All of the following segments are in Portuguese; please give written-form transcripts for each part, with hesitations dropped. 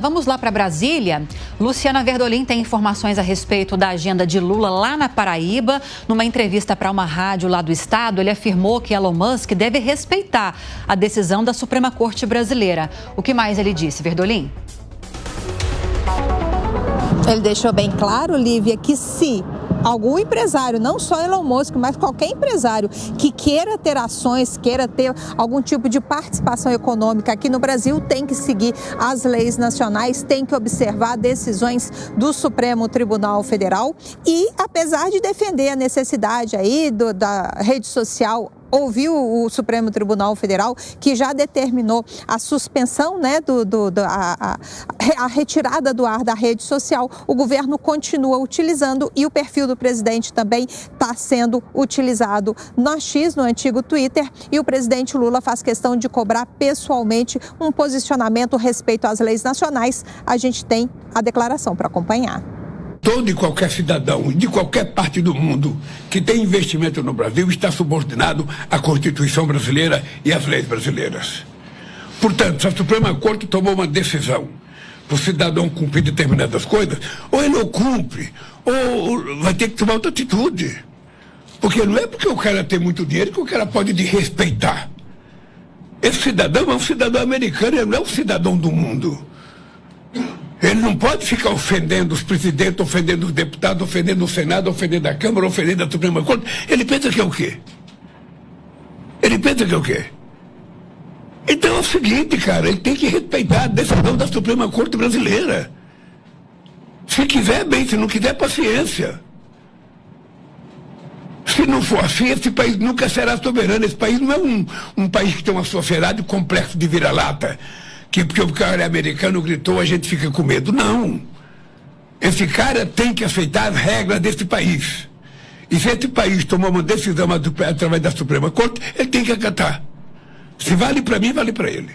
Vamos lá para Brasília. Luciana Verdolim tem informações a respeito da agenda de Lula lá na Paraíba. Numa entrevista para uma rádio lá do estado, ele afirmou que Elon Musk deve respeitar a decisão da Suprema Corte brasileira. O que mais ele disse, Verdolim? Ele deixou bem claro, Lívia, que se algum empresário, não só Elon Musk, mas qualquer empresário que queira ter ações, queira ter algum tipo de participação econômica aqui no Brasil, tem que seguir as leis nacionais, tem que observar decisões do Supremo Tribunal Federal e, apesar de defender a necessidade aí da rede social, ouviu o Supremo Tribunal Federal, que já determinou a suspensão, a retirada do ar da rede social. O governo continua utilizando e o perfil do presidente também está sendo utilizado no X, no antigo Twitter, e o presidente Lula faz questão de cobrar pessoalmente um posicionamento respeito às leis nacionais. A gente tem a declaração para acompanhar. Todo e qualquer cidadão de qualquer parte do mundo que tem investimento no Brasil está subordinado à Constituição brasileira e às leis brasileiras. Portanto, se a Suprema Corte tomou uma decisão para o cidadão cumprir determinadas coisas, ou ele não cumpre, ou vai ter que tomar outra atitude. Porque não é porque o cara tem muito dinheiro que o cara pode desrespeitar. Esse cidadão é um cidadão americano, ele não é um cidadão do mundo. Ele não pode ficar ofendendo os presidentes, ofendendo os deputados, ofendendo o Senado, ofendendo a Câmara, ofendendo a Suprema Corte. Ele pensa que é o quê? Ele pensa que é o quê? Então é o seguinte, cara, ele tem que respeitar a decisão da Suprema Corte brasileira. Se quiser, bem, se não quiser, paciência. Se não for assim, esse país nunca será soberano. Esse país não é um país que tem uma sociedade complexo de vira-lata. Que porque o cara é americano gritou, a gente fica com medo. Não. Esse cara tem que aceitar as regras desse país. E se esse país tomar uma decisão através da Suprema Corte, ele tem que acatar. Se vale para mim, vale para ele.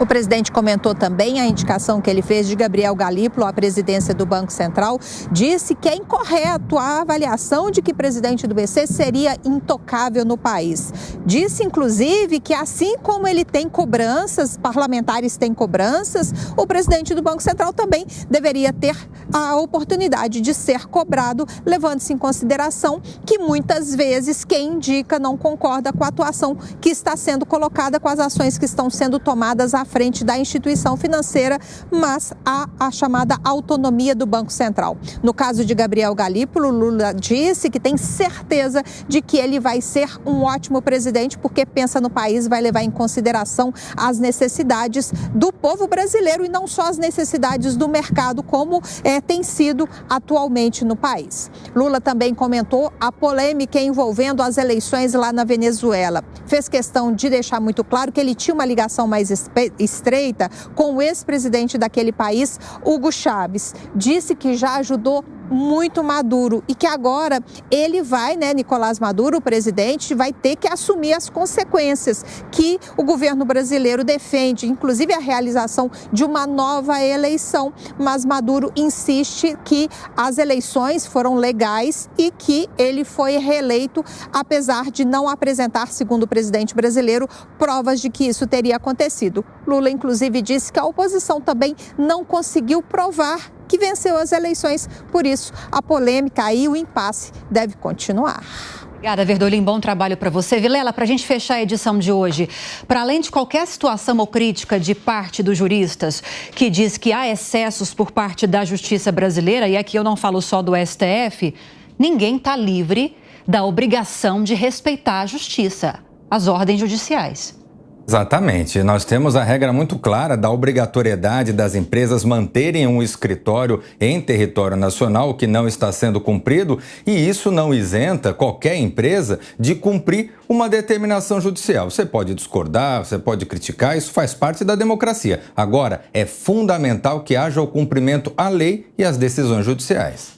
O presidente comentou também a indicação que ele fez de Gabriel Galípolo à presidência do Banco Central. Disse que é incorreto a avaliação de que o presidente do BC seria intocável no país. Disse, inclusive, que assim como ele tem cobranças, parlamentares têm cobranças, o presidente do Banco Central também deveria ter a oportunidade de ser cobrado, levando-se em consideração que muitas vezes quem indica não concorda com a atuação que está sendo colocada, com as ações que estão sendo tomadas à frente da instituição financeira, mas há a chamada autonomia do Banco Central. No caso de Gabriel Galípolo, Lula disse que tem certeza de que ele vai ser um ótimo presidente porque pensa no país, vai levar em consideração as necessidades do povo brasileiro e não só as necessidades do mercado, como tem sido atualmente no país. Lula também comentou a polêmica envolvendo as eleições lá na Venezuela. Fez questão de deixar muito claro que ele tinha uma ligação mais estreita com o ex-presidente daquele país, Hugo Chávez. Disse que já ajudou muito Maduro e que agora ele vai, Nicolás Maduro, o presidente, vai ter que assumir as consequências que o governo brasileiro defende, inclusive a realização de uma nova eleição, mas Maduro insiste que as eleições foram legais e que ele foi reeleito, apesar de não apresentar, segundo o presidente brasileiro, provas de que isso teria acontecido. Lula, inclusive, disse que a oposição também não conseguiu provar que venceu as eleições, por isso a polêmica e o impasse deve continuar. Obrigada, Verdolim. Bom trabalho para você. Vilela, para a gente fechar a edição de hoje, para além de qualquer situação ou crítica de parte dos juristas que diz que há excessos por parte da justiça brasileira, e aqui eu não falo só do STF, ninguém está livre da obrigação de respeitar a justiça, as ordens judiciais. Exatamente. Nós temos a regra muito clara da obrigatoriedade das empresas manterem um escritório em território nacional, que não está sendo cumprido, e isso não isenta qualquer empresa de cumprir uma determinação judicial. Você pode discordar, você pode criticar, isso faz parte da democracia. Agora, é fundamental que haja o cumprimento à lei e às decisões judiciais.